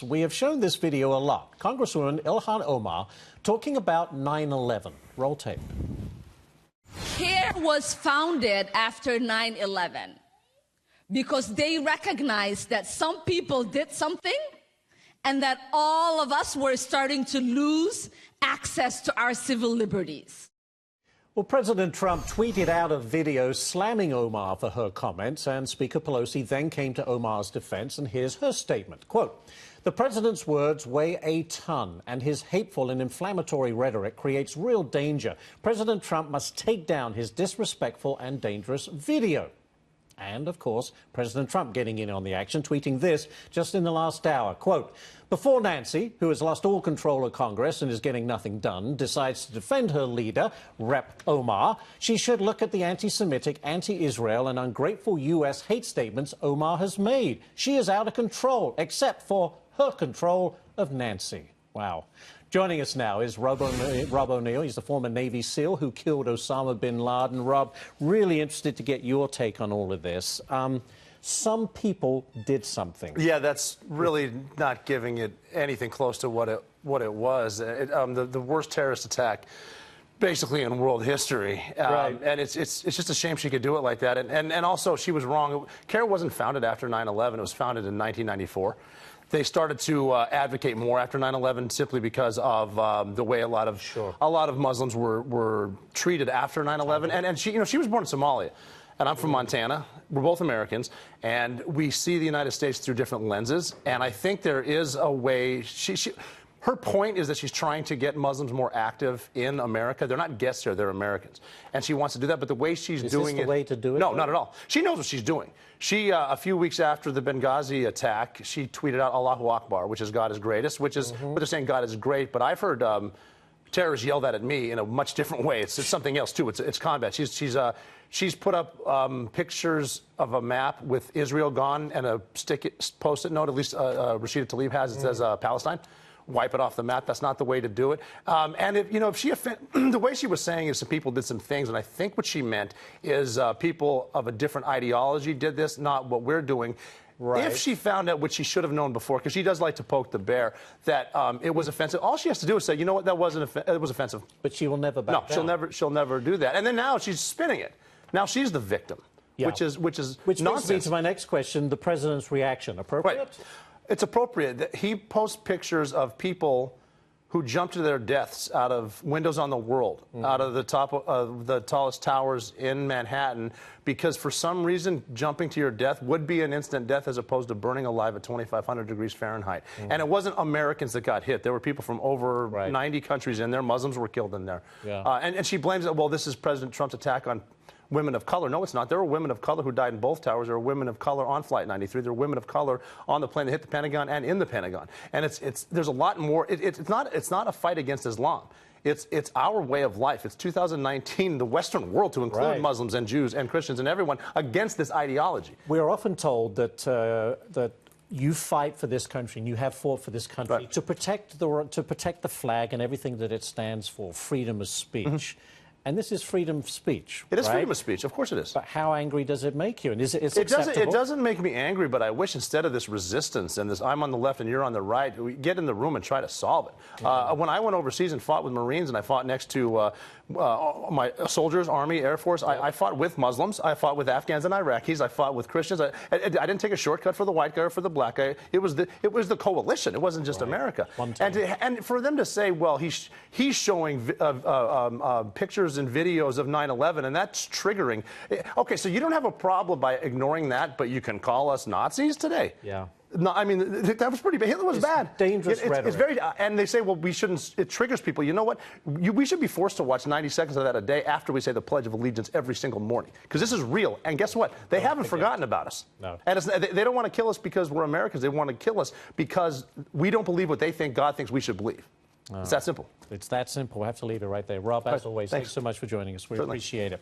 We have shown this video a lot. Congresswoman Ilhan Omar talking about 9/11. Roll tape. CARE was founded after 9/11 because they recognized that some people did something and that all of us were starting to lose access to our civil liberties. Well, President Trump tweeted out a video slamming Omar for her comments, and Speaker Pelosi then came to Omar's defense, and here's her statement. Quote, "The president's words weigh a ton, and his hateful and inflammatory rhetoric creates real danger. President Trump must take down his disrespectful and dangerous video." And, of course, President Trump getting in on the action, tweeting this just in the last hour. Quote, "Before Nancy, who has lost all control of Congress and is getting nothing done, decides to defend her leader, Rep. Omar, she should look at the anti-Semitic, anti-Israel and ungrateful U.S. hate statements Omar has made. She is out of control, except for her control of Nancy." Wow. Joining us now is Rob O'Neill. He's the former Navy SEAL who killed Osama bin Laden. Rob, really interested to get your take on all of this. Some people did something. Yeah, that's really not giving it anything close to what it was. The worst terrorist attack, basically in world history, Right. And it's just a shame she could do it like that. And also, she was wrong. CARE wasn't founded after 9/11. It was founded in 1994. They started to advocate more after 9/11 simply because of the way a lot of Muslims were treated after 9/11. And she was born in Somalia, and I'm from Montana. We're both Americans, and we see the United States through different lenses. And I think there is a way. Her point is that she's trying to get Muslims more active in America. They're not guests here, they're Americans. And she wants to do that, but the way she's doing it... Is this the way to do it? No, not at all. She knows what she's doing. She, a few weeks after the Benghazi attack, she tweeted out Allahu Akbar, which is God is greatest, which is what they're saying God is great. But I've heard terrorists yell that at me in a much different way. It's something else, too. It's combat. She's put up pictures of a map with Israel gone and a post-it note, at least Rashida Tlaib has, it says Palestine. Wipe it off the map. That's not the way to do it. And if she the way she was saying is some people did some things, and I think what she meant is people of a different ideology did this, not what we're doing. Right. If she found out what she should have known before, because she does like to poke the bear, that it was offensive, all she has to do is say, you know what, it was offensive. But she will never back down. No, she'll never do that. And then now she's spinning it. Now she's the victim, yeah. which is nonsense. Brings me to my next question: the president's reaction appropriate? Right. It's appropriate. He posts pictures of people who jumped to their deaths out of windows on the world, out of the top of the tallest towers in Manhattan, because for some reason jumping to your death would be an instant death as opposed to burning alive at 2,500 degrees Fahrenheit. And it wasn't Americans that got hit. There were people from over 90 countries in there. Muslims were killed in there. Yeah. And she blames it, well, this is President Trump's attack on women of color. No, it's not. There were women of color who died in both towers. There were women of color on Flight 93. There were women of color on the plane that hit the Pentagon and in the Pentagon. And there's a lot more. It's not a fight against Islam. It's our way of life. It's 2019, the Western world, to include Muslims and Jews and Christians and everyone, against this ideology. We are often told that you fight for this country and you have fought for this country to protect the flag and everything that it stands for, freedom of speech. And this is freedom of speech. It is freedom of speech. Of course it is. But how angry does it make you? And is it acceptable? It doesn't make me angry, but I wish instead of this resistance and this I'm on the left and you're on the right, we get in the room and try to solve it. When I went overseas and fought with Marines and I fought next to my soldiers, Army, Air Force, I fought with Muslims. I fought with Afghans and Iraqis. I fought with Christians. I didn't take a shortcut for the white guy or for the black guy. It was the coalition. It wasn't just America. And for them to say, well, he's showing pictures and videos of 9/11, and that's triggering. Okay, so you don't have a problem by ignoring that, but you can call us Nazis today? Yeah. No, I mean, that was pretty bad. Hitler was bad. Dangerous rhetoric. It's very, and they say, well, we shouldn't, it triggers people. You know what? We should be forced to watch 90 seconds of that a day after we say the Pledge of Allegiance every single morning. Because this is real. And guess what? They haven't forgotten about us. No. And they don't want to kill us because we're Americans. They want to kill us because we don't believe what they think God thinks we should believe. It's that simple. It's that simple. We'll have to leave it right there. Rob, as always, thanks so much for joining us. We appreciate it.